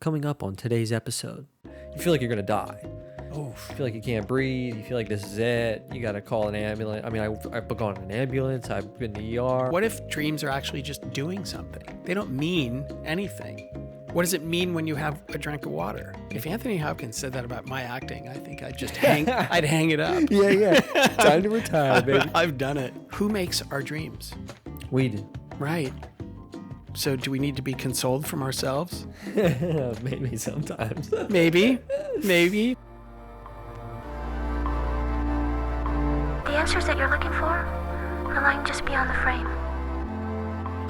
coming up on today's episode. You feel like you're going to die. Oh, You feel like you can't breathe. You feel like this is it. You got to call an ambulance. I mean, I've gone in an ambulance. I've been to the ER. what if dreams are actually just doing something? They don't mean anything. What does it mean when you have a drink of water? If Anthony Hopkins said that about my acting, I think I'd just I'd hang it up. Yeah. Time to retire, baby. I've done it. Who makes our dreams? We do. Right. So do we need to be consoled from ourselves? Maybe sometimes. Maybe. The answers that you're looking for are lying just beyond the frame.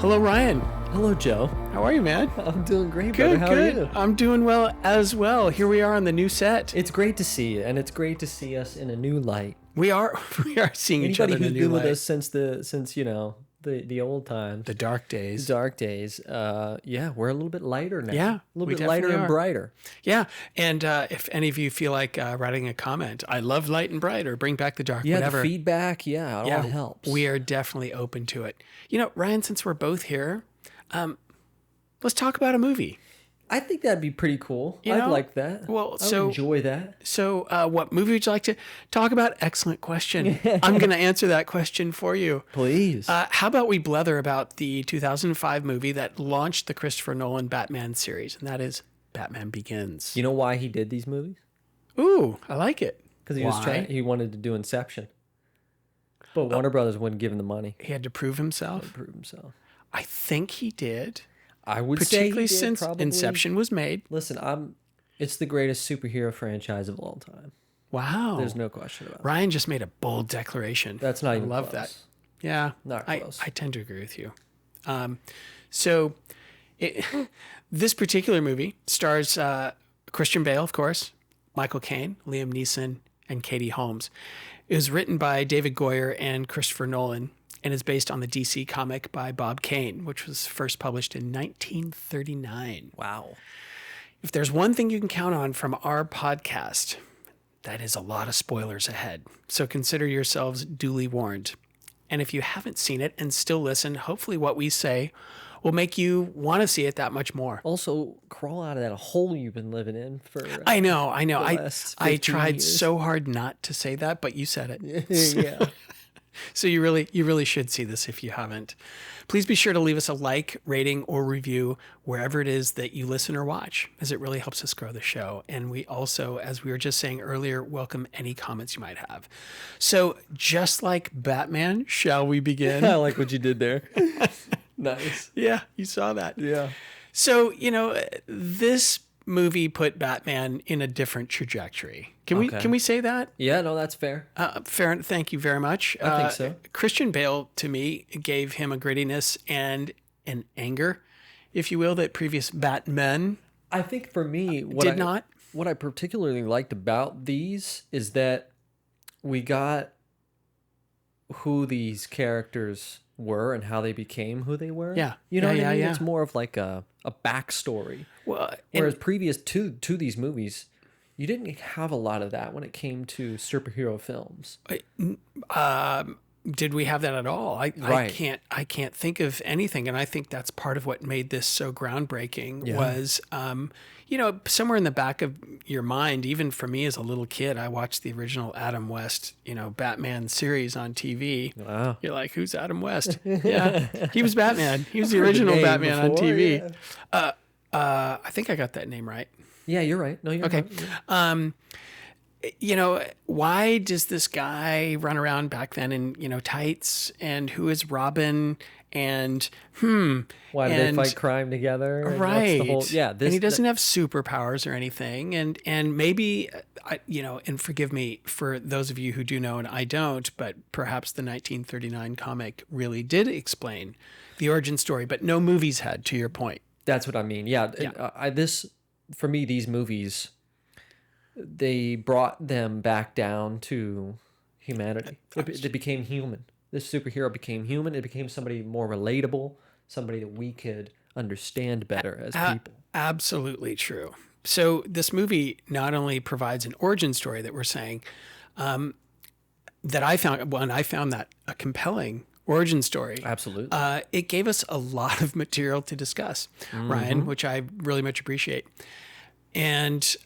Hello, Ryan. Hello, Joe. How are you, man? I'm doing great, brother. Good, How good. are you? I'm doing well as well. Here we are on the new set. It's great to see you, and it's great to see us in a new light. We are seeing each other Anybody in who's a new been with light. us since the old times, The dark days. dark days, yeah, we're a little bit lighter now. Yeah, a little we bit lighter definitely and are. brighter. Yeah, and if any of you feel like writing a comment, I love light and bright, or bring back the dark, Yeah, whatever. the feedback, it all helps. We are definitely open to it. You know, Ryan, since we're both here, let's talk about a movie. I think that'd be pretty cool. You I'd know? like that. Well, I would enjoy that. So what movie would you like to talk about? Excellent question. I'm going to answer that question for you. Please. How about we blether about the 2005 movie that launched the Christopher Nolan Batman series, and that is Batman Begins. You know why he did these movies? Ooh, I like it. Because Why? he wanted to do Inception, but Warner Brothers wouldn't give him the money He had to prove himself. to prove himself. I think he did, I would say he particularly did, since probably. Inception was made. Listen, it's the greatest superhero franchise of all time. Wow. There's no question about it. Ryan just made a bold declaration. That's not even I love close. that. Yeah, Not I close. tend to agree with you. So this particular movie stars Christian Bale, of course, Michael Caine, Liam Neeson, and Katie Holmes. It was written by David Goyer and Christopher Nolan and is based on the DC comic by Bob Kane, which was first published in 1939. Wow. If there's one thing you can count on from our podcast, that is a lot of spoilers ahead. So consider yourselves duly warned. And if you haven't seen it and still listen, hopefully what we say will make you want to see it that much more. Also, crawl out of that hole you've been living in for. I know. the last I 15 tried years. so hard not to say that, but you said it. Yeah. So you really should see this if you haven't. Please be sure to leave us a like, rating, or review wherever it is that you listen or watch, as it really helps us grow the show. And we also, as we were just saying earlier, welcome any comments you might have. So just like Batman, shall we begin? I like what you did there. Nice. Yeah, you saw that. Yeah. So, you know, this movie put Batman in a different trajectory. Can Okay. we say that? Yeah, no, that's fair. Fair. Thank you very much. I think so. Christian Bale, to me, gave him a grittiness and an anger, if you will, that previous Batmen I think for me, did not. What I particularly liked about these is that we got who these characters were and how they became who they were. Yeah. You know Yeah, what I mean? yeah. It's more of like a backstory. Well, Whereas previous to these movies, you didn't have a lot of that when it came to superhero films. did we have that at all? I Right. I can't think of anything, and I think that's part of what made this so groundbreaking. Yeah. Was you know, somewhere in the back of your mind, even for me as a little kid, I watched the original Adam West, you know, Batman series on TV. Wow. You're like, who's Adam West? Yeah, he was Batman. He was the Heard the original name Batman on before, TV. yeah. I think I got that name right. Yeah, you're right. No, you're Okay. right. You know, why does this guy run around back then in, you know, tights? And who is Robin? And Why do they and- fight crime together? And what's right? The whole, yeah. and he doesn't have superpowers or anything. And maybe, you know, and forgive me for those of you who do know and I don't, but perhaps the 1939 comic really did explain the origin story, but no movies had, to your point. That's what I mean. Yeah. Yeah. For me, these movies, they brought them back down to humanity. They became human. This superhero became human. It became somebody more relatable, somebody that we could understand better as people. Absolutely true. So this movie not only provides an origin story that we're saying, that I found that a compelling origin story, Absolutely. it gave us a lot of material to discuss, Ryan, which I really much appreciate. And,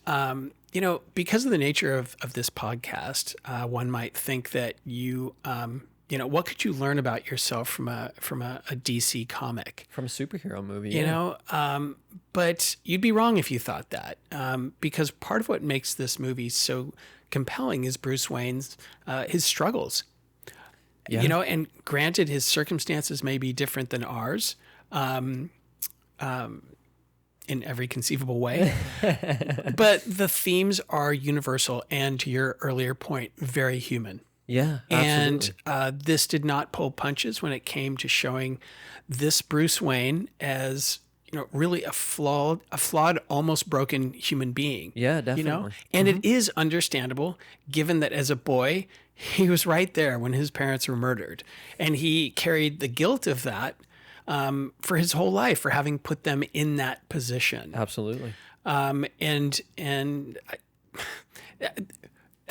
because of the nature of this podcast, one might think that what could you learn about yourself from a DC comic? From a superhero movie. You know, but you'd be wrong if you thought that, because part of what makes this movie so compelling is Bruce Wayne's his struggles. Yeah. And granted, his circumstances may be different than ours, in every conceivable way, but the themes are universal and, to your earlier point, very human. Yeah, absolutely. And this did not pull punches when it came to showing this Bruce Wayne as, really a flawed, almost broken human being. Yeah, definitely. And it is understandable, given that as a boy, he was right there when his parents were murdered. And he carried the guilt of that for his whole life, for having put them in that position. Absolutely. That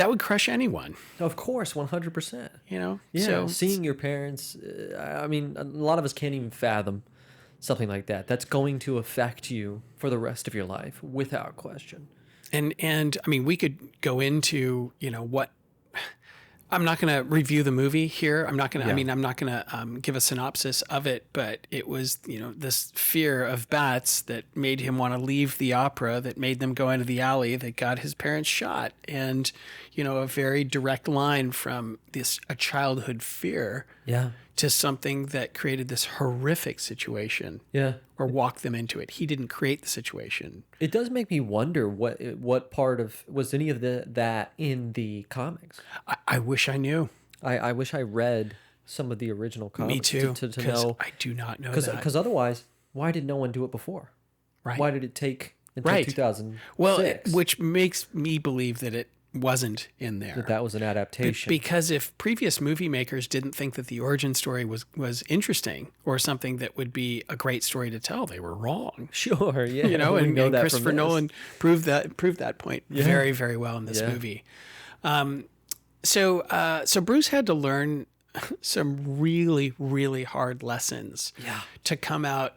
would crush anyone. Of course, 100%. Yeah, So seeing your parents, a lot of us can't even fathom something like that. That's going to affect you for the rest of your life, without question. And we could go into, what. I'm not going to review the movie here. I'm not going to, I'm not going to give a synopsis of it, but it was, this fear of bats that made him want to leave the opera, that made them go into the alley, that got his parents shot. And, a very direct line from a childhood fear to something that created this horrific situation. Yeah. Or walked them into it. He didn't create the situation. It does make me wonder what part of, was any of that in the comics? I wish I knew. I wish I read some of the original comics. Me too. To know. I do not know that. Because otherwise, why did no one do it before? Right. Why did it take until 2006? Well, which makes me believe that it wasn't in there. That was an adaptation. Because if previous movie makers didn't think that the origin story was interesting or something that would be a great story to tell, they were wrong. Sure, yeah. And Christopher Nolan proved that point very, very well in this movie. So Bruce had to learn some really, really hard lessons to come out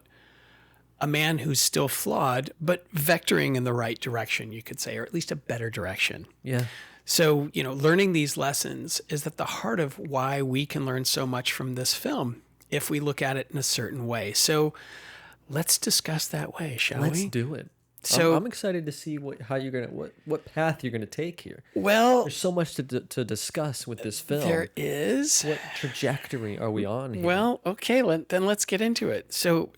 a man who's still flawed, but vectoring in the right direction, you could say, or at least a better direction. Yeah. So, learning these lessons is at the heart of why we can learn so much from this film if we look at it in a certain way. So let's discuss that way, shall we? Let's do it. So I'm excited to see what path you're gonna take here. Well, there's so much to discuss with this film. There is. What trajectory are we on here? Well, okay, then let's get into it. So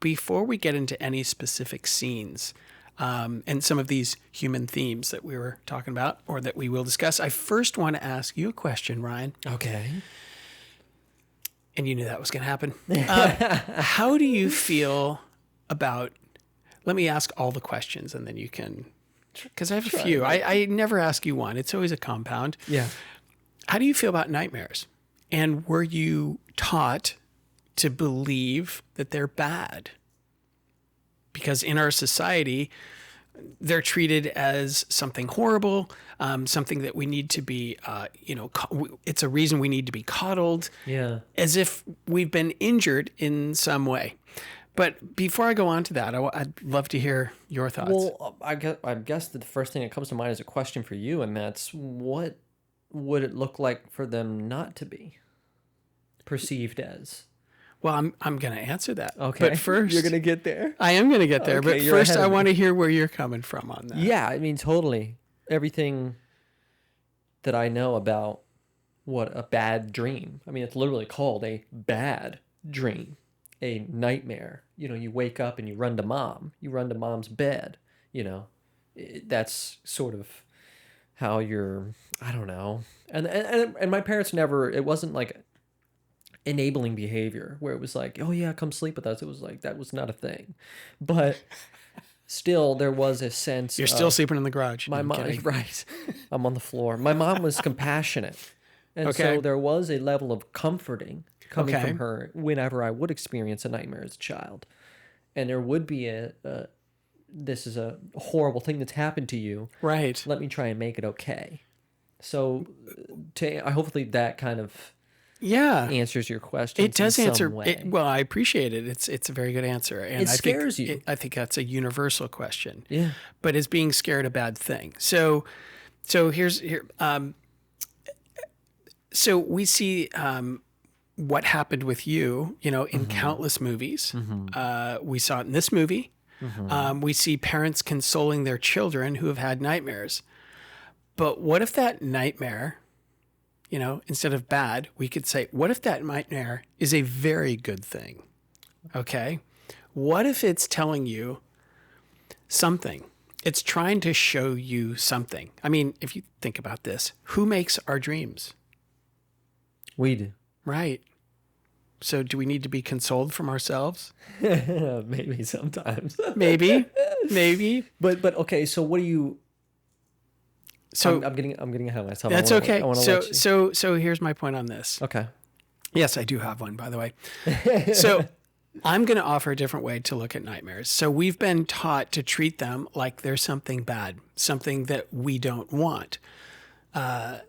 before we get into any specific scenes and some of these human themes that we were talking about or that we will discuss, I first want to ask you a question, Ryan. Okay. And you knew that was going to happen. How do you feel about, let me ask all the questions and then you can, because I have a few. I never ask you one. It's always a compound. Yeah. How do you feel about nightmares? And were you taught to believe that they're bad? Because in our society, they're treated as something horrible, something that we need to be, it's a reason we need to be coddled, as if we've been injured in some way. But before I go on to that, I'd love to hear your thoughts. Well, I guess the first thing that comes to mind is a question for you, and that's, what would it look like for them not to be perceived as? Well, I'm going to answer that. Okay. But first, you're going to get there? I am going to get there. Okay, but first, I want to hear where you're coming from on that. Yeah, totally. Everything that I know about what a bad dream. It's literally called a bad dream, a nightmare. You wake up and you run to mom. You run to mom's bed. That's sort of how you're, I don't know. And my parents never, it wasn't like enabling behavior where it was like, oh yeah, come sleep with us. It was like, that was not a thing. But still, there was a sense You're still sleeping in the garage. My mom, right. I'm on the floor. My mom was compassionate. And so there was a level of comforting coming from her whenever I would experience a nightmare as a child. And there would be this is a horrible thing that's happened to you. Right. Let me try and make it okay. So hopefully that kind of Yeah. answers your question. It does answer. Way. Well, I appreciate it. It's a very good answer, and It scares you. I think that's a universal question. Yeah. But is being scared a bad thing? So here's. So we see what happened with you. In countless movies. We saw it in this movie. We see parents consoling their children who have had nightmares. But what if that nightmare, instead of bad, we could say, what if that nightmare is a very good thing? Okay. What if it's telling you something? It's trying to show you something. I mean, if you think about this, who makes our dreams? We do. Right. So do we need to be consoled from ourselves? Maybe sometimes. Maybe. But okay. So what do you? So I'm getting ahead of myself. That's okay. So here's my point on this. Okay. Yes, I do have one, by the way. So I'm going to offer a different way to look at nightmares. So we've been taught to treat them like they're something bad, something that we don't want,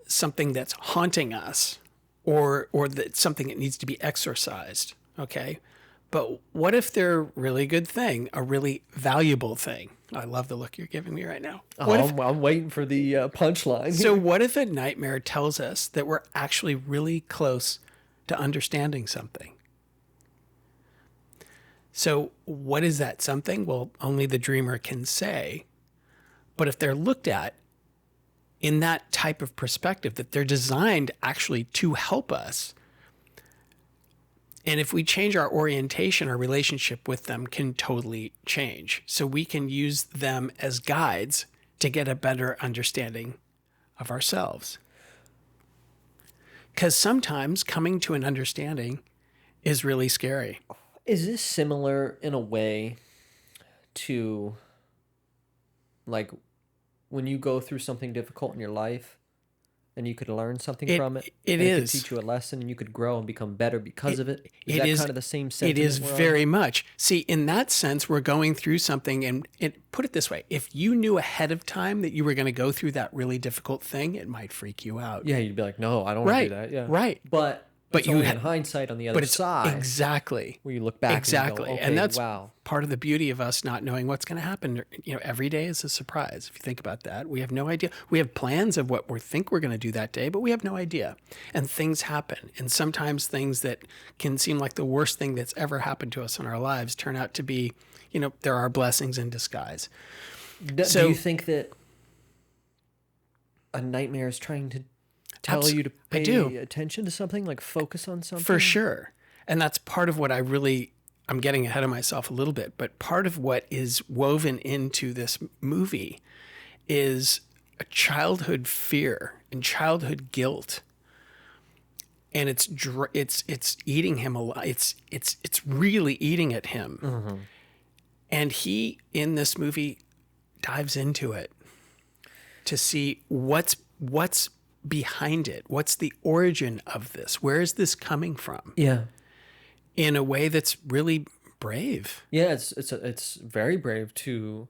something that's haunting us, or that something that needs to be exorcised. Okay. But what if they're a really good thing, a really valuable thing? I love the look you're giving me right now. I'm waiting for the punchline. So what if a nightmare tells us that we're actually really close to understanding something? So what is that something? Well, only the dreamer can say. But if they're looked at in that type of perspective, that they're designed actually to help us, and if we change our orientation, our relationship with them can totally change. So we can use them as guides to get a better understanding of ourselves. Because sometimes coming to an understanding is really scary. Is this similar in a way to, like, when you go through something difficult in your life and you could learn something from it? It could teach you a lesson and you could grow and become better because of it? Is that kind of the same sentiment? It is very much. See, in that sense, we're going through something, and put it this way. If you knew ahead of time that you were going to go through that really difficult thing, it might freak you out. Yeah, you'd be like, no, I don't want to do that. Yeah. Right. But it's you only had in hindsight on the other side. Exactly. Where you look back exactly. and you go, okay, and that's wow. part of the beauty of us not knowing what's going to happen. Every day is a surprise. If you think about that, we have no idea. We have plans of what we think we're going to do that day, but we have no idea. And things happen. And sometimes things that can seem like the worst thing that's ever happened to us in our lives turn out to be, there are blessings in disguise. Do you think that a nightmare is trying to tell you to pay attention to something, like focus on something? For sure. And that's part of what I'm getting ahead of myself a little bit, but part of what is woven into this movie is a childhood fear and childhood guilt. And it's eating him alive. It's really eating at him. Mm-hmm. And he, in this movie, dives into it to see what's behind it. What's the origin of this? Where is this coming from? Yeah. In a way that's really brave. Yeah, it's very brave to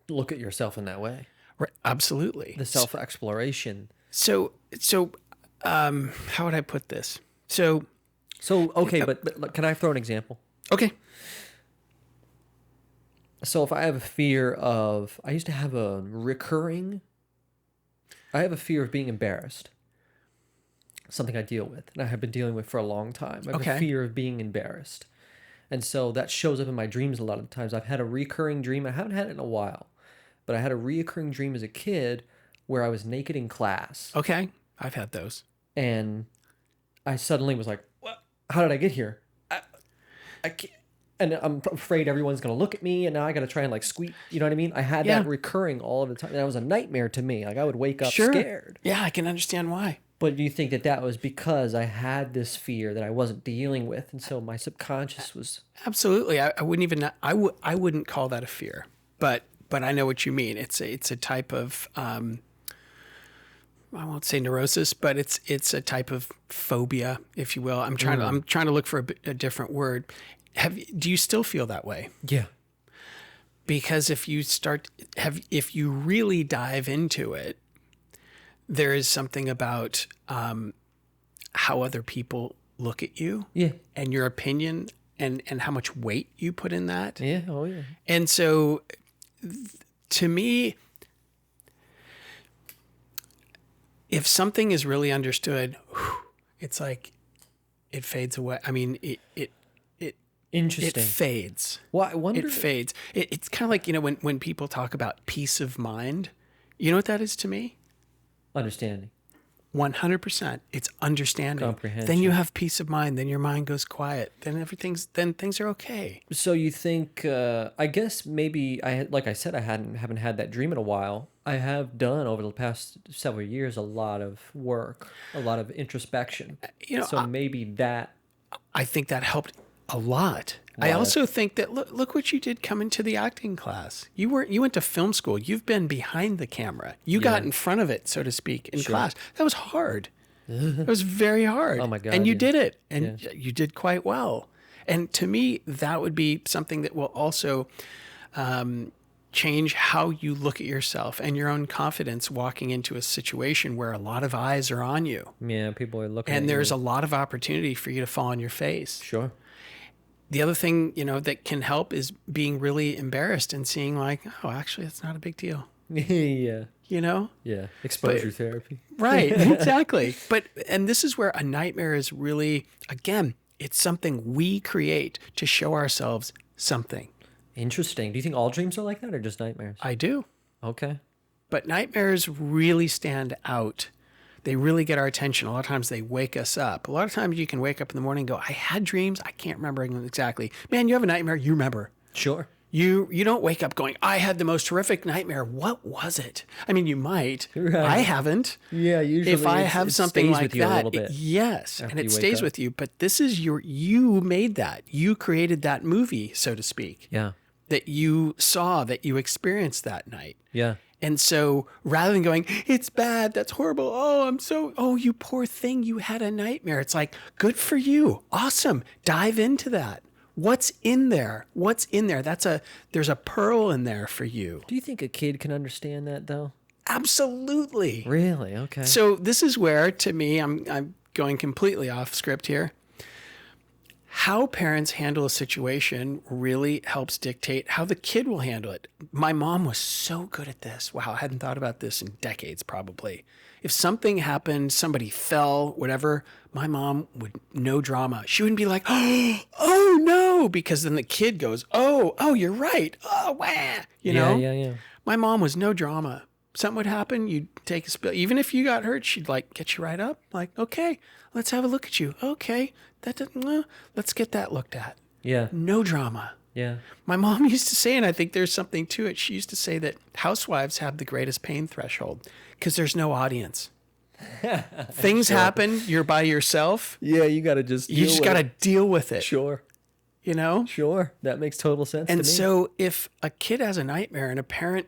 look at yourself in that way. Right, absolutely. The self-exploration. So how would I put this? So okay, but can I throw an example? Okay. So if I have a fear of, I have a fear of being embarrassed. Something I deal with, and I have been dealing with for a long time. I have a fear of being embarrassed. And so that shows up in my dreams a lot of the times. I've had a recurring dream. I haven't had it in a while, but I had a recurring dream as a kid where I was naked in class. Okay. I've had those. And I suddenly was like, what? How did I get here? I can't. And I'm afraid everyone's going to look at me, and now I got to try and squeak. You know what I mean? I had that recurring all of the time. And that was a nightmare to me. I would wake up scared. Yeah, I can understand why. But do you think that was because I had this fear that I wasn't dealing with, and so my subconscious was... Absolutely. I wouldn't even... I wouldn't call that a fear, but I know what you mean. It's a type of... I won't say neurosis, but it's a type of phobia, if you will. I'm trying to look for a different word. Do you still feel that way? Yeah. Because if you really dive into it, there is something about how other people look at you Yeah. and your opinion and how much weight you put in that. Yeah. Oh, yeah. And so to me, if something is really understood, it's like it fades away. I mean, it Interesting. fades. Well, I wonder. It fades. It's kind of like, when people talk about peace of mind, you know what that is to me? Understanding. 100%. It's understanding. Comprehension. Then you have peace of mind. Then your mind goes quiet. Then things are okay. So you think? I guess maybe like I said, I haven't had that dream in a while. I have done over the past several years a lot of work, a lot of introspection. So maybe that. I think that helped a lot. I also think that look what you did coming to the acting class. You went to film school. You've been behind the camera. You got in front of it, so to speak, in class. That was hard. It was very hard. Oh my God, And you yeah. did it, and you did quite well. And to me, that would be something that will also change how you look at yourself and your own confidence walking into a situation where a lot of eyes are on you. Yeah, people are looking. And at there's you. a lot of opportunity for you to fall on your face. Sure. The other thing, that can help is being really embarrassed and seeing like, oh, actually, it's not a big deal. Yeah. Yeah. Exposure therapy. Right, exactly. And this is where a nightmare is really, again, it's something we create to show ourselves something. Interesting. Do you think all dreams are like that or just nightmares? I do. Okay. But nightmares really stand out. They really get our attention. A lot of times they wake us up. A lot of times you can wake up in the morning and go, I had dreams. I can't remember exactly. Man, you have a nightmare. You remember. Sure. You don't wake up going, I had the most horrific nightmare. What was it? I mean, you might. Right. I haven't. Yeah, usually If I have something stays like with you a that, little bit yes, after and it you wake stays up. with you. But this is you made that. You created that movie, so to speak, Yeah. that you saw, that you experienced that night. Yeah. And so rather than going, it's bad, that's horrible. Oh, you poor thing, you had a nightmare. It's like, good for you. Awesome. Dive into that. What's in there? What's in there? There's a pearl in there for you. Do you think a kid can understand that though? Absolutely. Really? Okay. So this is where, to me, I'm going completely off script here. How parents handle a situation really helps dictate how the kid will handle it. My mom was so good at this. Wow, I hadn't thought about this in decades, probably. If something happened, somebody fell, whatever, my mom would, no drama. She wouldn't be like, oh no, because then the kid goes, oh, you're right. Oh, wah, Yeah. My mom was no drama. Something would happen, you'd take a spill. Even if you got hurt, she'd like get you right up. Like, okay, let's have a look at you. Okay, that doesn't, let's get that looked at. Yeah. No drama. Yeah. My mom used to say, and I think there's something to it, she used to say that housewives have the greatest pain threshold because there's no audience. Things happen, you're by yourself. Yeah, you got to just You just got to deal with it. Sure. Sure. That makes total sense to me. And so if a kid has a nightmare and a parent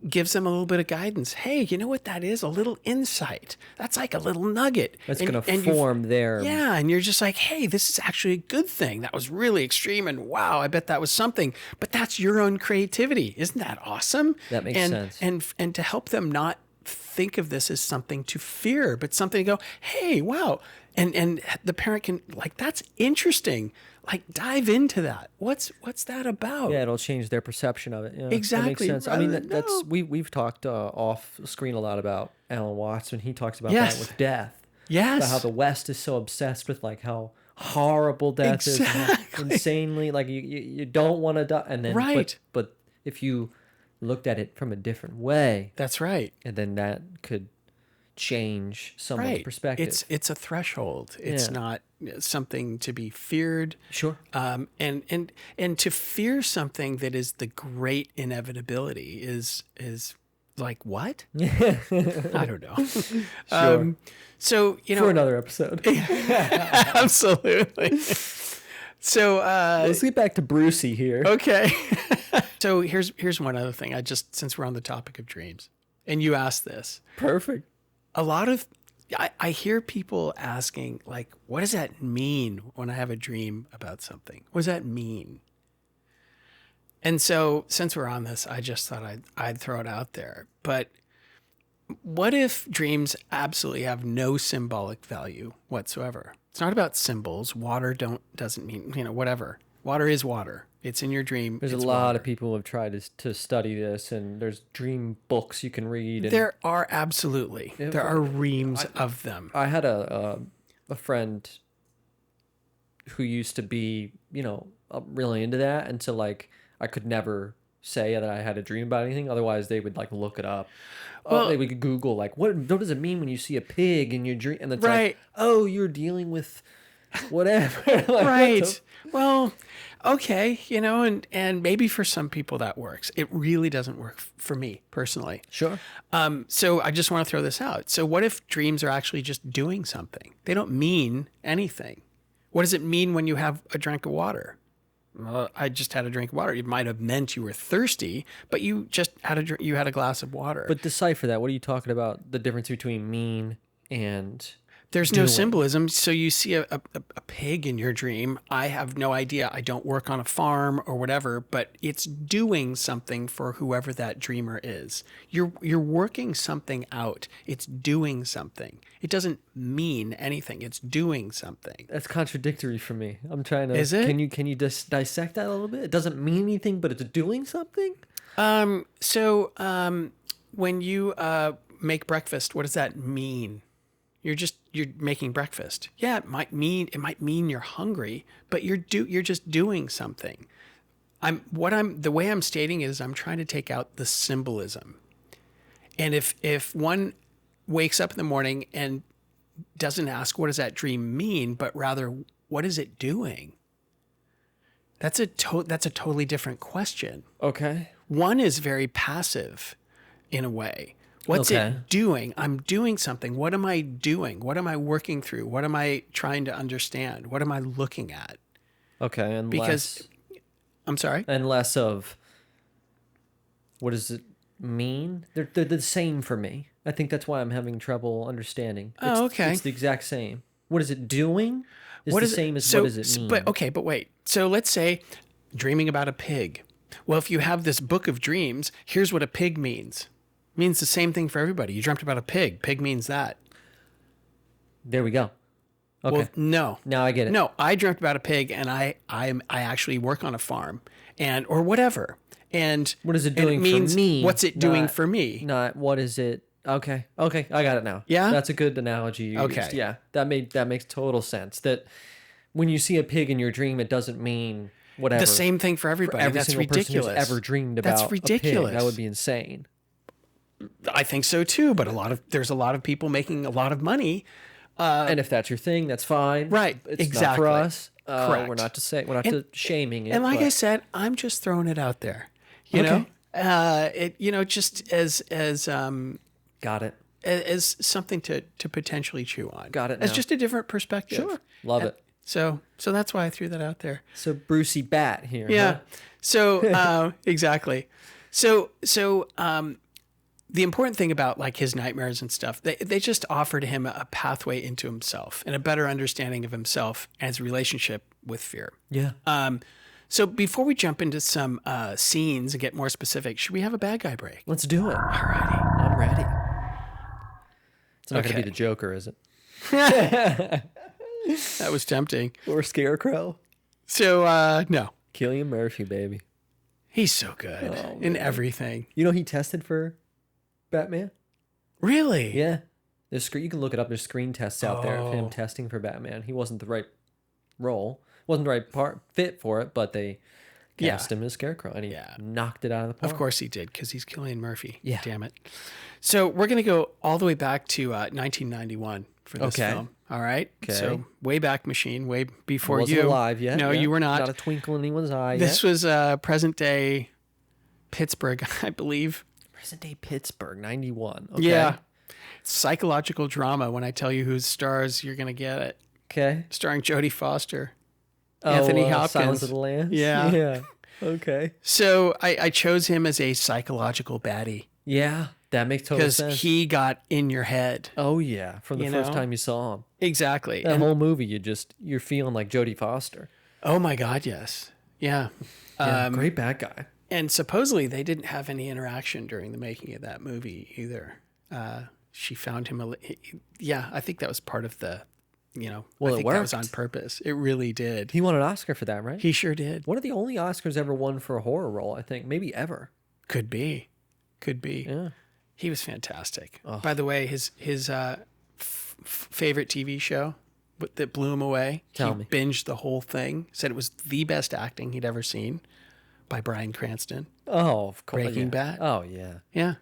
gives them a little bit of guidance, hey, you know what that is? A little insight. That's like a little nugget. That's going to form their... Yeah, and you're just like, hey, this is actually a good thing. That was really extreme, and wow, I bet that was something. But that's your own creativity. Isn't that awesome? That makes sense. And to help them not think of this as something to fear, but something to go, hey, wow. And the parent can, like, that's interesting. Like, dive into that. What's that about? Yeah, it'll change their perception of it. Yeah, Exactly. That makes sense. I mean, that's we've talked off screen a lot about Alan Watts when he talks about Yes. that with death. Yes. About how the West is so obsessed with like how horrible death is, and how insanely like you don't want to die, and then Right. But if you looked at it from a different way, That's right. and then that could change someone's perspective. It's a threshold. It's Yeah. not something to be feared. Sure. And to fear something that is the great inevitability is like what? I don't know. Sure. So For another episode. absolutely. So Let's get back to Brucey here. okay. So here's one other thing. Since we're on the topic of dreams, and you asked this. Perfect. A lot of I hear people asking, like, what does that mean when I have a dream about something? What does that mean? And so since we're on this, I just thought I'd throw it out there. But what if dreams absolutely have no symbolic value whatsoever? It's not about symbols. Water doesn't mean, whatever. Water is water. It's in your dream. There's it's a lot water. of people who have tried to study this, and there's dream books you can read. And There are absolutely. There are reams of them. I had a friend who used to be, really into that until like I could never say that I had a dream about anything. Otherwise, they would like look it up. Well- They would Google like what does it mean when you see a pig in your dream? And it's Right. like, oh, you're dealing with whatever. Like, what Right. the- Well, okay, and maybe for some people that works. It really doesn't work for me personally. Sure. So I just want to throw this out. So what if dreams are actually just doing something? They don't mean anything. What does it mean when you have a drink of water? Well, I just had a drink of water. It might have meant you were thirsty, but you just had you had a glass of water. But decipher that. What are you talking about? The difference between mean and There's no doing. symbolism. So you see a pig in your dream. I have no idea. I don't work on a farm or whatever, but it's doing something for whoever that dreamer is. You're working something out. It's doing something. It doesn't mean anything. It's doing something. That's contradictory for me. I'm trying to. Is it? Can you just dissect that a little bit? It doesn't mean anything, but it's doing something. So when you make breakfast, what does that mean? You're making breakfast. Yeah, it might mean you're hungry, but you're just doing something. The way I'm stating is I'm trying to take out the symbolism. And if one wakes up in the morning and doesn't ask what does that dream mean, but rather what is it doing? That's a totally different question. Okay. One is very passive in a way. What's Okay. it doing? I'm doing something. What am I doing? What am I working through? What am I trying to understand? What am I looking at? Okay. And Because I'm sorry. less of what does it mean? They're the same for me. I think that's why I'm having trouble understanding. Oh, okay. It's the exact same. What is it doing? Is What the is same as so, what does it mean? But wait. So let's say dreaming about a pig. Well, if you have this book of dreams, here's what a pig means. It means the same thing for everybody. You dreamt about a pig. Pig means that. There we go. Okay. Well, no. Now I get it. No, I dreamt about a pig, and I actually work on a farm, or whatever. And What is it and doing for means, me? What's it doing Not- for me? Not what is it? Okay. Okay. I got it now. Yeah? That's a good analogy. You Okay. used. Yeah. That makes total sense. That when you see a pig in your dream, it doesn't mean whatever. The same thing for for everybody. every That's single person ridiculous. who's ever dreamed about That's ridiculous. a pig. That would be insane. I think so too. But there's a lot of people making a lot of money. And if that's your thing, that's fine. Right, It's exactly. not for us. Correct. We're not to shaming it. And like but- I said, I'm just throwing it out there. You Okay. know, just as got it. as something to potentially chew on. Got it As now. just a different perspective. Sure. Love it. So that's why I threw that out there. So Brucey Bat here. Yeah. Huh? So exactly. So the important thing about like his nightmares and stuff, they just offered him a pathway into himself and a better understanding of himself and his relationship with fear. Yeah. So before we jump into some scenes and get more specific, should we have a bad guy break? Let's do it. Alrighty. I'm ready. It's not going to Okay. be the Joker, is it? That was tempting. Or Scarecrow. So no, Cillian Murphy, baby. he's so good in everything. You know he tested for Batman? Really? Yeah. You can look it up. There's screen tests out there of him Oh. testing for Batman. He wasn't the right role. Wasn't the right fit for it, but they cast him as Scarecrow, and he Yeah. knocked it out of the park. Of course he did, because he's Cillian Murphy. Yeah. Damn it. So we're going to go all the way back to 1991 for this Okay. film. All right. Okay. So way back machine, way before Wasn't you. alive yet. No, yeah. you were not. Not a twinkle in anyone's eye This yet. was present day Pittsburgh, I believe. Present day Pittsburgh, 91. Okay. Yeah. Psychological drama. When I tell you who stars, you're going to get it. Okay. Starring Jodie Foster. Anthony Hopkins. Silence of the Lambs. Yeah. Yeah. Okay. So I chose him as a psychological baddie Yeah, that makes total because sense. he got in your head. Oh yeah, from the You first know? time you saw him. Exactly. That And- whole movie, you're feeling like Jodie Foster. oh my God, yes. Yeah. Yeah, great bad guy. And supposedly they didn't have any interaction during the making of that movie either. she found him. Yeah, I think that was part of the, Well, I it think that was worked. on purpose. It really did. He won an Oscar for that, right? He sure did. One of the only Oscars ever won for a horror role, I think. Maybe ever. Could be. Yeah. He was fantastic. By the way, his favorite TV show that blew him away. Tell he me. binged the whole thing. Said it was the best acting he'd ever seen, by Bryan Cranston. Oh, of course. Breaking yeah. Bad. Oh, yeah. Yeah,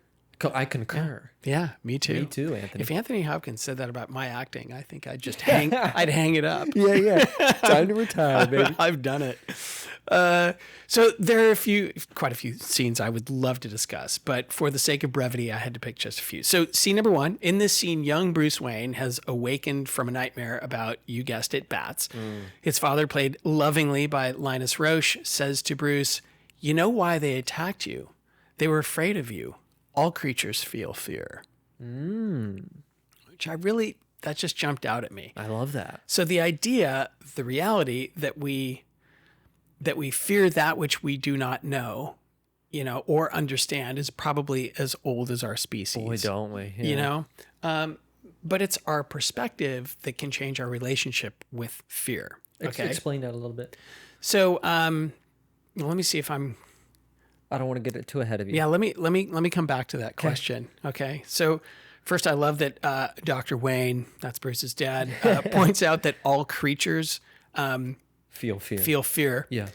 I concur. yeah, me too. Me too, Anthony. If Anthony Hopkins said that about my acting, I think I'd just I'd hang it up. Yeah. Time to retire, baby. I've done it. So there are quite a few scenes I would love to discuss, but for the sake of brevity, I had to pick just a few. So scene number 1, in this scene, young Bruce Wayne has awakened from a nightmare about, you guessed it, bats. His father, played lovingly by Linus Roche, says to Bruce, "You know why they attacked you? They were afraid of you. All creatures feel fear." Which that just jumped out at me. I love that. So the idea, the reality that we fear that which we do not know, or understand, is probably as old as our species. Boy, don't we? Yeah. But it's our perspective that can change our relationship with fear. Okay. Explain that a little bit. So let me see if I'm. I don't want to get it too ahead of you. Yeah. Let me come back to that question. Okay. So first, I love that Dr. Wayne, that's Bruce's dad, points out that all creatures Feel fear. feel fear. Yeah.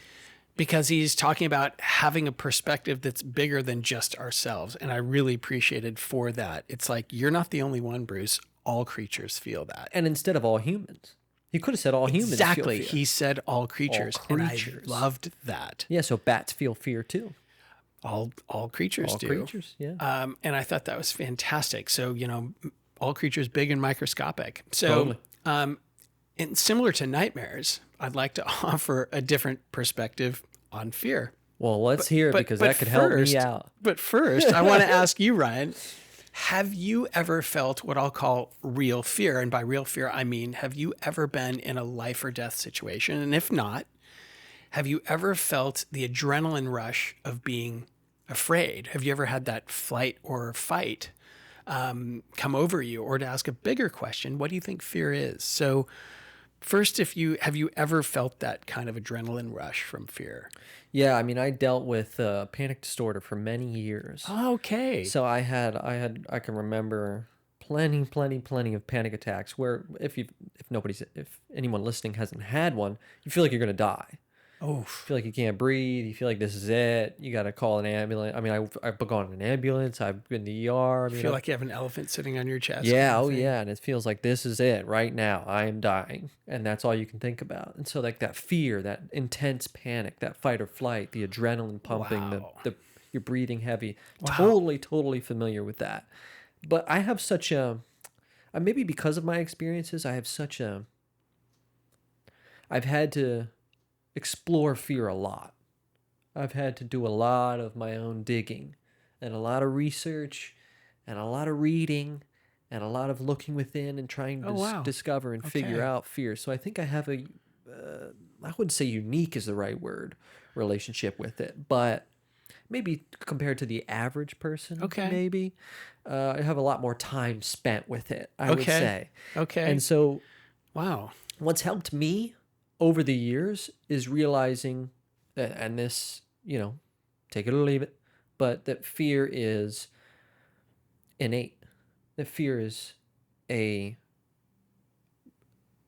Because he's talking about having a perspective that's bigger than just ourselves. And I really appreciated for that. It's like, you're not the only one, Bruce. All creatures feel that. And instead of all humans. He could have said all humans feel Exactly. fear. He said all creatures. All creatures. And I loved that. Yeah, so bats feel fear too. All creatures All do. creatures, yeah. And I thought that was fantastic. So, all creatures big and microscopic. So, Totally. and similar to nightmares, I'd like to offer a different perspective on fear. Well, let's hear it because that could help me out. But first, I want to ask you, Ryan, have you ever felt what I'll call real fear? And by real fear, I mean, have you ever been in a life or death situation? And if not, have you ever felt the adrenaline rush of being afraid? Have you ever had that flight or fight come over you? Or to ask a bigger question, what do you think fear is? So first, have you ever felt that kind of adrenaline rush from fear? Yeah, I mean, I dealt with panic disorder for many years. Okay. So I can remember plenty of panic attacks where if anyone listening hasn't had one, you feel like you're going to die. Oh, You feel like you can't breathe. You feel like this is it. You got to call an ambulance. I mean, I've gone in an ambulance. I've been to the ER. I feel like you have an elephant sitting on your chest. Yeah, kind of oh thing. yeah, and it feels like this is it right now. I am dying, and that's all you can think about. And so like that fear, that intense panic, that fight or flight, the adrenaline pumping, Wow. the you're breathing heavy. Wow. Totally familiar with that. But I have such a maybe because of my experiences, I've had to explore fear a lot. I've had to do a lot of my own digging and a lot of research and a lot of reading and a lot of looking within and trying to wow. discover and figure Okay. out fear. So I think I have I wouldn't say unique is the right word, relationship with it, but maybe compared to the average person, Okay. maybe I have a lot more time spent with it, I would Okay. say. Okay. And so Wow. what's helped me over the years is realizing that, and this, take it or leave it, but that fear is innate. That fear is a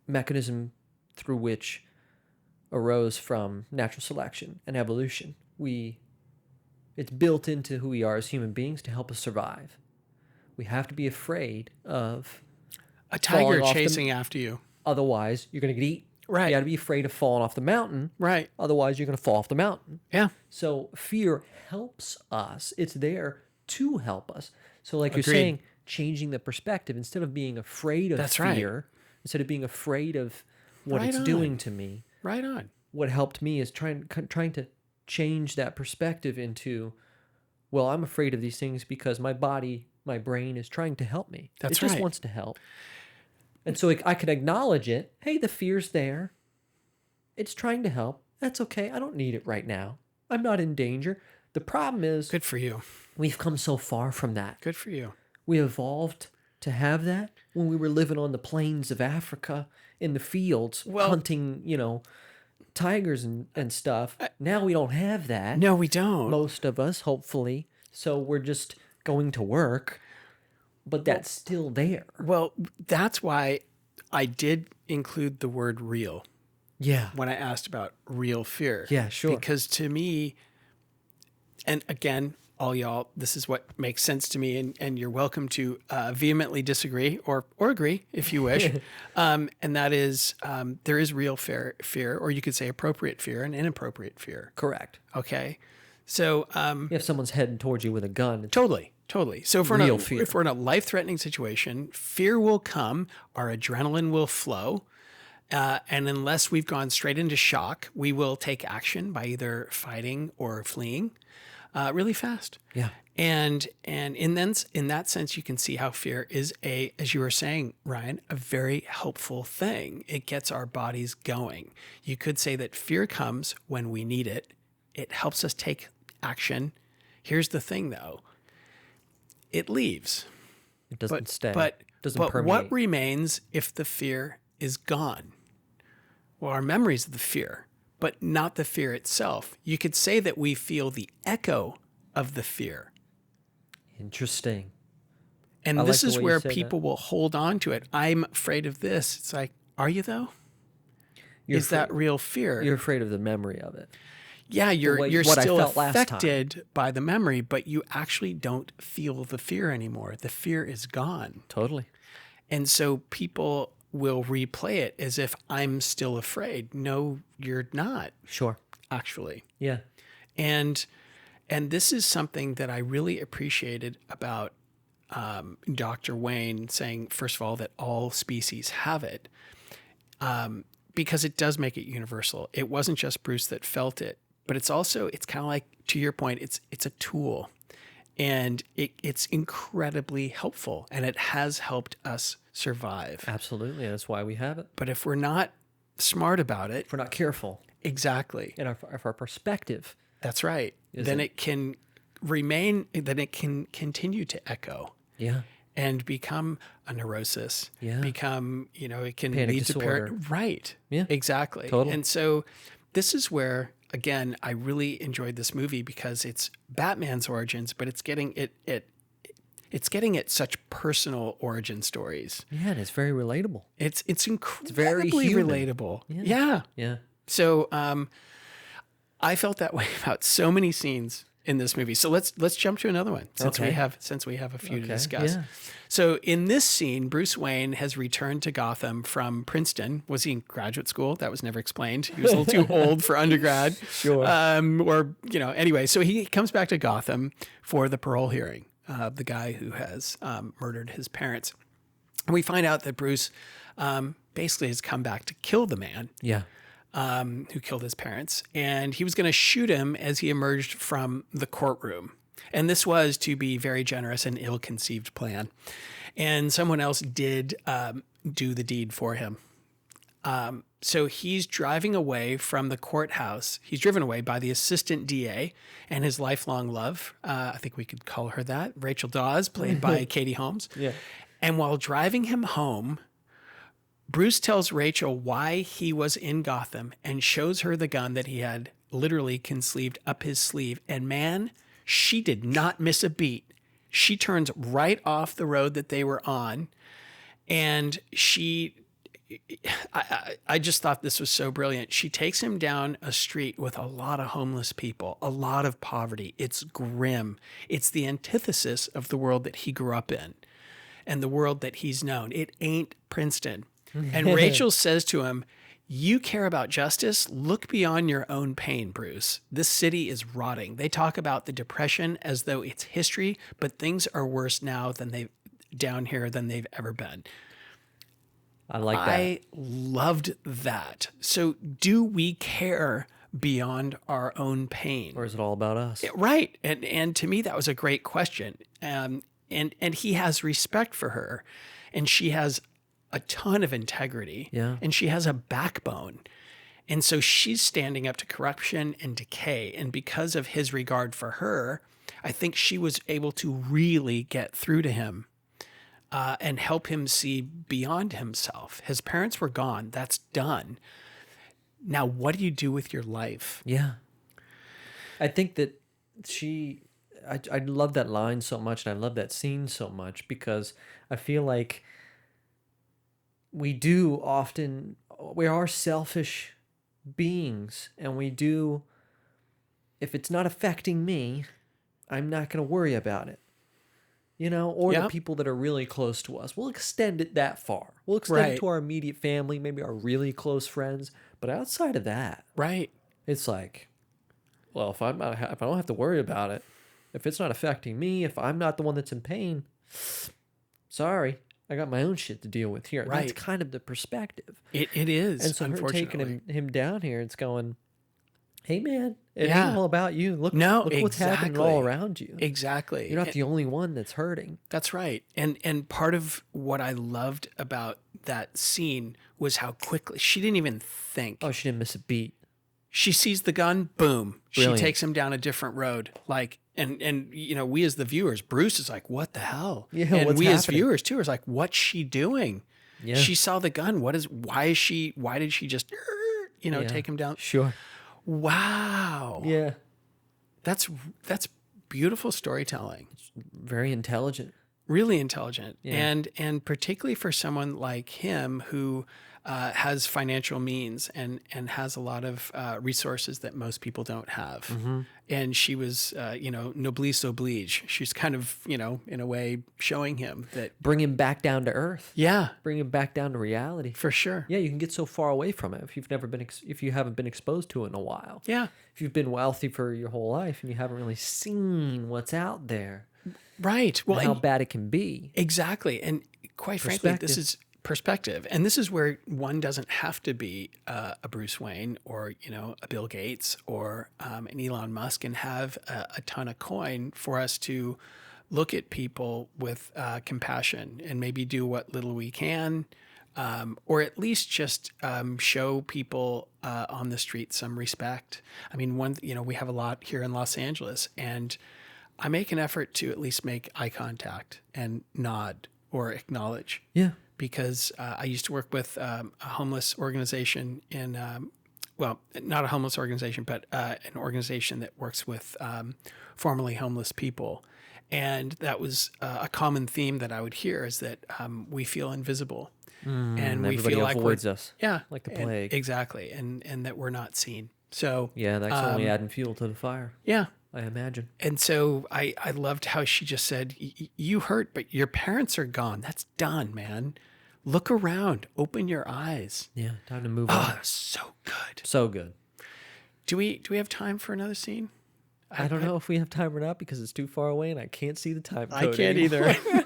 mechanism through which arose from natural selection and evolution. It's built into who we are as human beings to help us survive. We have to be afraid of A tiger falling off the- chasing after you. otherwise you're going to get eaten. Right. You got to be afraid of falling off the mountain. Right. Otherwise, you're going to fall off the mountain. Yeah. So fear helps us. It's there to help us. So like you're Agreed. saying, changing the perspective, instead of being afraid of That's right. fear, instead of being afraid of what Right it's on. doing to me, Right on. what helped me is trying to change that perspective into, well, I'm afraid of these things because my body, my brain is trying to help me. That's it just right. wants to help. And so I can acknowledge it. Hey, the fear's there. It's trying to help. That's okay. I don't need it right now. I'm not in danger. The problem is Good for you. we've come so far from that. Good for you. We evolved to have that when we were living on the plains of Africa in the fields, hunting, tigers and stuff. Now we don't have that. No, we don't. Most of us, hopefully. So we're just going to work, but that's still there. Well, that's why I did include the word real. Yeah. When I asked about real fear. Yeah, sure. Because to me, and again, all y'all, this is what makes sense to me, and you're welcome to vehemently disagree or agree if you wish. And that is, there is real fear, or you could say appropriate fear and inappropriate fear. Correct. Okay. So if someone's heading towards you with a gun, totally. So if fear. If we're in a life-threatening situation, fear will come, our adrenaline will flow. And unless we've gone straight into shock, we will take action by either fighting or fleeing really fast. Yeah. And in that sense, you can see how fear is as you were saying, Ryan, a very helpful thing. It gets our bodies going. You could say that fear comes when we need it. It helps us take action. Here's the thing, though. It leaves. it doesn't stay. But doesn't permeate. What remains if the fear is gone? Well, our memories of the fear, but not the fear itself. You could say that we feel the echo of the fear. Interesting. And I this like the is way you where say that. people will hold on to it. I'm afraid of this. It's like, are you though? You're Is that real fear? You're afraid of the memory of it. Yeah, you're what I still felt last time. affected by the memory, but you actually don't feel the fear anymore. The fear is gone. Totally. And so people will replay it as if I'm still afraid. No, you're not, Sure. actually. Yeah. And this is something that I really appreciated about Dr. Wayne saying, first of all, that all species have it, because it does make it universal. It wasn't just Bruce that felt it, but it's kind of like, to your point, it's a tool, and it's incredibly helpful, and it has helped us survive. Absolutely. That's why we have it. But if we're not smart about it, If we're not careful exactly, in our perspective. that's right, then it can remain, then it can continue to echo. Yeah. And become a neurosis. Yeah. Become, it can Panic lead disorder. to right. Yeah. Exactly. Totally. And so this is where, again, I really enjoyed this movie because it's Batman's origins, but it's getting it's getting at such personal origin stories. Yeah, and it's very relatable. It's very incredibly human. relatable. Yeah. Yeah. So I felt that way about so many scenes in this movie. So let's jump to another one since Okay. we have a few to discuss. Yeah. So in this scene, Bruce Wayne has returned to Gotham from Princeton. Was he in graduate school? That was never explained. He was a little too old for undergrad. Sure. Anyway, so he comes back to Gotham for the parole hearing of the guy who has murdered his parents. And we find out that Bruce basically has come back to kill the man Yeah. who killed his parents, and he was going to shoot him as he emerged from the courtroom. And this was, to be very generous, an ill-conceived plan. And someone else did do the deed for him. So he's driving away from the courthouse. He's driven away by the assistant DA and his lifelong love. I think we could call her that, Rachel Dawes, played by Katie Holmes. Yeah. And while driving him home, Bruce tells Rachel why he was in Gotham and shows her the gun that he had literally conceived up his sleeve. And man, she did not miss a beat. She turns right off the road that they were on. And I just thought this was so brilliant. She takes him down a street with a lot of homeless people, a lot of poverty. It's grim. It's the antithesis of the world that he grew up in and the world that he's known. It ain't Princeton. And Rachel says to him, "You care about justice? Look beyond your own pain, Bruce. This city is rotting." They talk about the Depression as though it's history, but things are worse now down here than they've ever been. I like that. I loved that. So do we care beyond our own pain? Or is it all about us? Right. And to me, that was a great question. And he has respect for her, and she has a ton of integrity. Yeah. And she has a backbone. And so she's standing up to corruption and decay. And because of his regard for her, I think she was able to really get through to him and help him see beyond himself. His parents were gone. That's done. Now, what do you do with your life? Yeah. I think that I love that line so much, and I love that scene so much, because I feel like we are selfish beings, and if it's not affecting me, I'm not going to worry about it. Or the people that are really close to us. We'll extend it that far. We'll extend it to our immediate family, maybe our really close friends. But outside of that, right? It's like, well, if I don't have to worry about it, if it's not affecting me, if I'm not the one that's in pain, sorry, I got my own shit to deal with here. Right. That's kind of the perspective. It is. And so her unfortunately, taking him down here, it's going, hey man, it ain't all about you. Look what's happening all around you. Exactly. You're not the only one that's hurting. That's right. And part of what I loved about that scene was how quickly she didn't even think. Oh, she didn't miss a beat. She sees the gun, boom. Brilliant. She takes him down a different road. Like, and we as the viewers, Bruce is like, what the hell? Yeah, and what's we as happening? viewers too is like, what's she doing? Yeah. She saw the gun. Why did she just, take him down? Sure. Wow. Yeah. That's beautiful storytelling. Very intelligent. Really intelligent. Yeah. And particularly for someone like him who has financial means and has a lot of resources that most people don't have. Mm-hmm. And she was, noblesse oblige. She's kind of, in a way showing him that. Bring him back down to earth. Yeah, Bring him back down to reality. for sure. Yeah, you can get so far away from it if you haven't been exposed to it in a while. Yeah, If you've been wealthy for your whole life and you haven't really seen what's out there, right. Well, and how and- bad it can be. exactly. And quite frankly, this Perspective. is perspective. And this is where one doesn't have to be a Bruce Wayne or, a Bill Gates or an Elon Musk and have a ton of coin for us to look at people with compassion and maybe do what little we can, or at least just show people on the street some respect. I mean, we have a lot here in Los Angeles, and I make an effort to at least make eye contact and nod or acknowledge. Yeah. Because I used to work with a homeless organization not a homeless organization, but an organization that works with formerly homeless people. And that was a common theme that I would hear is that we feel invisible. And we Everybody feel like avoids us. Yeah. Like the and- plague. Exactly. And that we're not seen. So, Yeah, that's only adding fuel to the fire, yeah. I imagine. And so I loved how she just said, you hurt, but your parents are gone. That's done, man. Look around. Open your eyes. Yeah, time to move on. So good. So good. Do we have time for another scene? I don't know if we have time or not because it's too far away and I can't see the time I code can't anymore. either.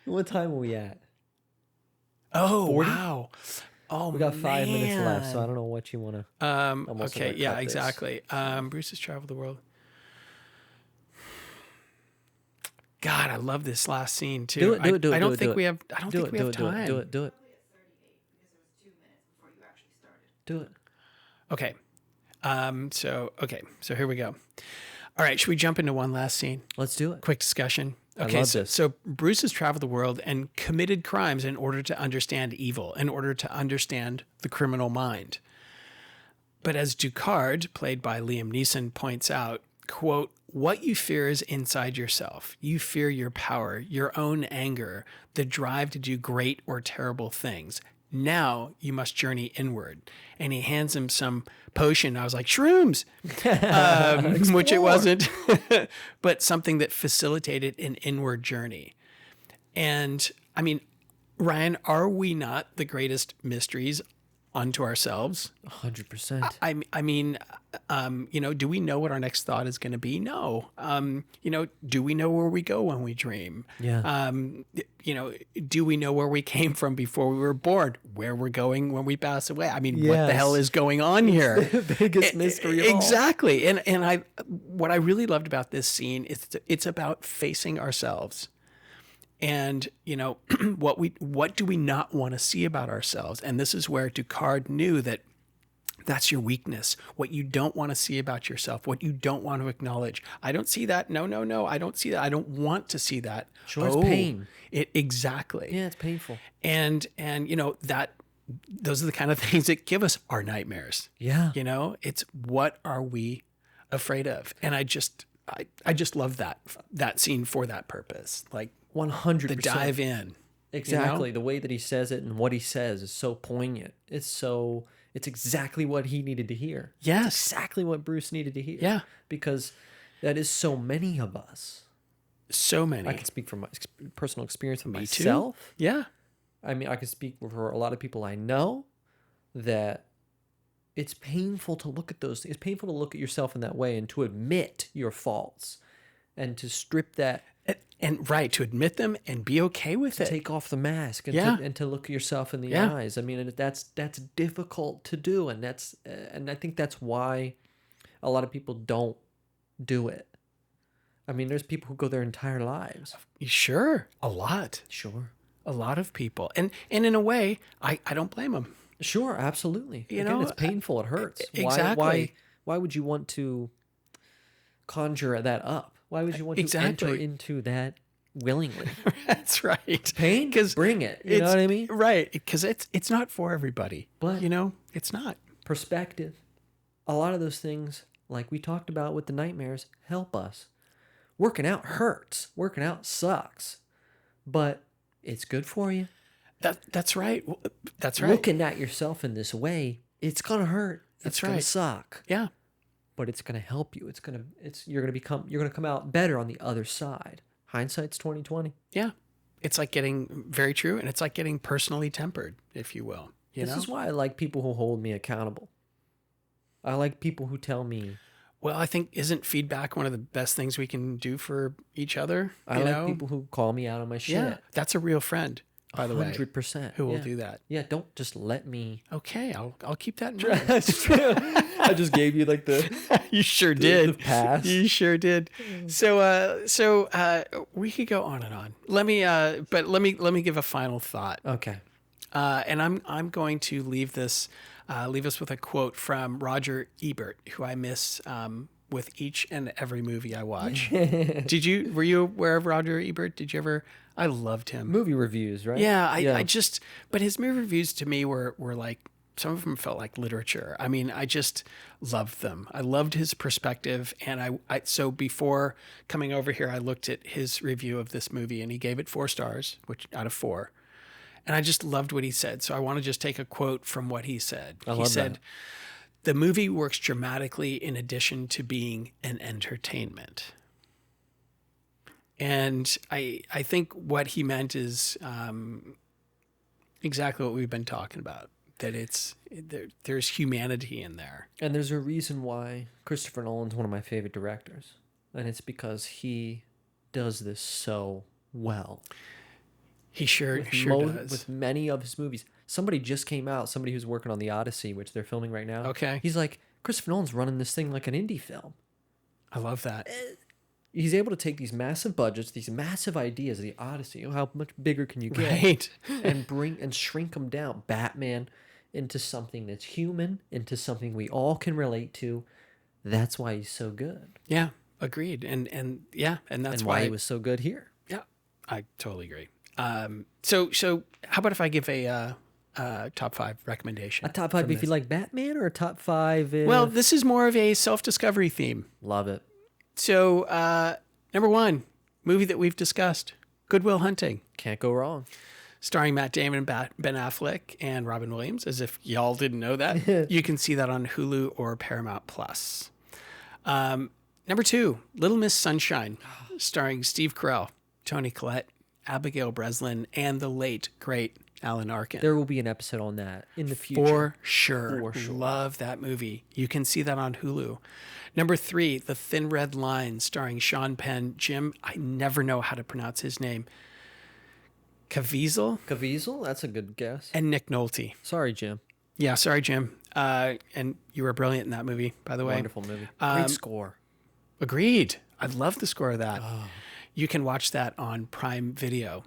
What time are we at? Oh, 40? wow. Oh, We got 5 minutes left, so I man. don't know what you want to. Almost Okay, wanna yeah, cut this. exactly. Bruce has traveled the world. God, I love this last scene too. Do it, do it, do it. I don't do it, think do it. we have. I don't Do think it, we do have it, do time. it, do it, do it, do it. Okay. So here we go. All right, should we jump into one last scene? Let's do it. Quick discussion. I Okay, love so, this. so Bruce has traveled the world and committed crimes in order to understand evil, in order to understand the criminal mind. But as Ducard, played by Liam Neeson, points out, quote, what you fear is inside yourself. You fear your power, your own anger, the drive to do great or terrible things. Now you must journey inward. And he hands him some potion. I was like, shrooms, which it wasn't, but something that facilitated an inward journey. And I mean, Ryan, are we not the greatest mysteries unto ourselves? 100%. I mean, do we know what our next thought is going to be? No. Do we know where we go when we dream? Yeah. Do we know where we came from before we were born? Where we're going when we pass away? I mean, what the Yes. hell is going on here? The biggest mystery of all. Exactly. And what I really loved about this scene is it's about facing ourselves. And, what do we not want to see about ourselves? And this is where Ducard knew that That's your weakness. What you don't want to see about yourself, what you don't want to acknowledge. I don't see that. No, no, no. I don't see that. I don't want to see that. Sure, it's pain. Exactly. Yeah, it's painful. And those are the kind of things that give us our nightmares. Yeah. It's what are we afraid of? And I just love that scene for that purpose. Like 100%. the dive in. Exactly. The way that he says it and what he says is so poignant. It's exactly what he needed to hear. Yes. It's exactly what Bruce needed to hear. Yeah. Because that is so many of us. So many. I can speak from my personal experience with Me myself. too. Yeah. I mean, I can speak for a lot of people I know that it's painful to look at those things. It's painful to look at yourself in that way and to admit your faults and to strip that. And right, to admit them and be okay with it. Take off the mask and, Yeah. to look at yourself in the Yeah. eyes. I mean, and that's difficult to do, and I think that's why a lot of people don't do it. I mean, there's people who go their entire lives. Sure. A lot. Sure. A lot of people. And in a way, I don't blame them. Sure, absolutely. You Again, know, it's painful. It hurts. Exactly. Why would you want to conjure that up? Why would you want to Exactly. enter into that willingly? That's right. Pain? Bring it. You know what I mean? Right. Because it's not for everybody. But- it's not. Perspective. A lot of those things, like we talked about with the nightmares, help us. Working out hurts. Working out sucks. But it's good for you. That's right. That's right. Looking at yourself in this way, it's gonna hurt. That's it's gonna right. suck. Yeah. But it's gonna help you. You're gonna come out better on the other side. Hindsight's 20/20. Yeah. It's like getting very true, and it's like getting personally tempered, if you will. This is why I like people who hold me accountable. I like people who tell me. Well, I think isn't feedback one of the best things we can do for each other? I like people who call me out on my shit. Yeah, that's a real friend, by the way. 100%. Who will do that? Yeah, don't just let me. Okay, I'll keep that in mind. I just gave you like the You sure did. the pass. You sure did. So we could go on and on. Let me give a final thought. Okay. And I'm going to leave us with a quote from Roger Ebert, who I miss with each and every movie I watch. Were you aware of Roger Ebert? Did you ever? I loved him. Movie reviews, right? Yeah, but his movie reviews to me were like, some of them felt like literature. I mean, I just loved them. I loved his perspective. And so before coming over here, I looked at his review of this movie and he gave it 4 stars, which out of 4. And I just loved what he said. So I want to just take a quote from what he said. He said, "The movie works dramatically in addition to being an entertainment." And I think what he meant is exactly what we've been talking about, that there's humanity in there. And there's a reason why Christopher Nolan's one of my favorite directors. And it's because he does this so well. He sure does. With many of his movies. Somebody just came out, somebody who's working on The Odyssey, which they're filming right now. Okay. He's like, Christopher Nolan's running this thing like an indie film. I love that. He's able to take these massive budgets, these massive ideas, The Odyssey, how much bigger can you get? Right. and shrink them down. Batman into something that's human, into something we all can relate to. That's why he's so good. Yeah, agreed. And that's why he was so good here. Yeah, I totally agree. So how about if I give a top 5 recommendation? A top 5 if you like Batman, or a top 5 if... Well, this is more of a self-discovery theme. Love it. So, number 1, movie that we've discussed, Good Will Hunting. Can't go wrong. Starring Matt Damon and Ben Affleck and Robin Williams, as if y'all didn't know that. You can see that on Hulu or Paramount Plus. Number 2, Little Miss Sunshine, starring Steve Carell, Toni Collette, Abigail Breslin, and the late, great Alan Arkin. There will be an episode on that in the future. For sure. For sure. Love that movie. You can see that on Hulu. Number 3, The Thin Red Line, starring Sean Penn, Jim, I never know how to pronounce his name, Caviezel? That's a good guess. and Nick Nolte. Sorry, Jim. Yeah, sorry, Jim. And you were brilliant in that movie, by the way. Wonderful movie. Great score. Agreed. I love the score of that. You can watch that on Prime Video.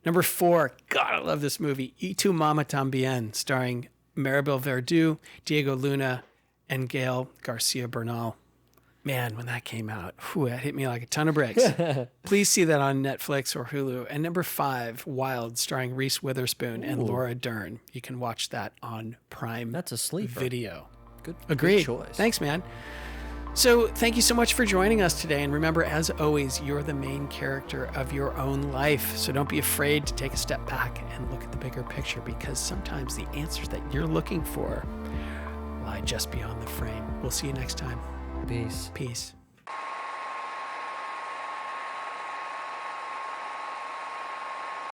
Number 4, God, I love this movie, Y Tu Mama Tambien, starring Maribel Verdú, Diego Luna, and Gael Garcia Bernal. Man, when that came out, that hit me like a ton of bricks. Please see that on Netflix or Hulu. And number 5, Wild, starring Reese Witherspoon and Laura Dern. You can watch that on Prime That's a sleeper. Video. Good. Agreed. Good choice. Thanks, man. So thank you so much for joining us today. And remember, as always, you're the main character of your own life. So don't be afraid to take a step back and look at the bigger picture, because sometimes the answers that you're looking for lie just beyond the frame. We'll see you next time. Peace. Peace.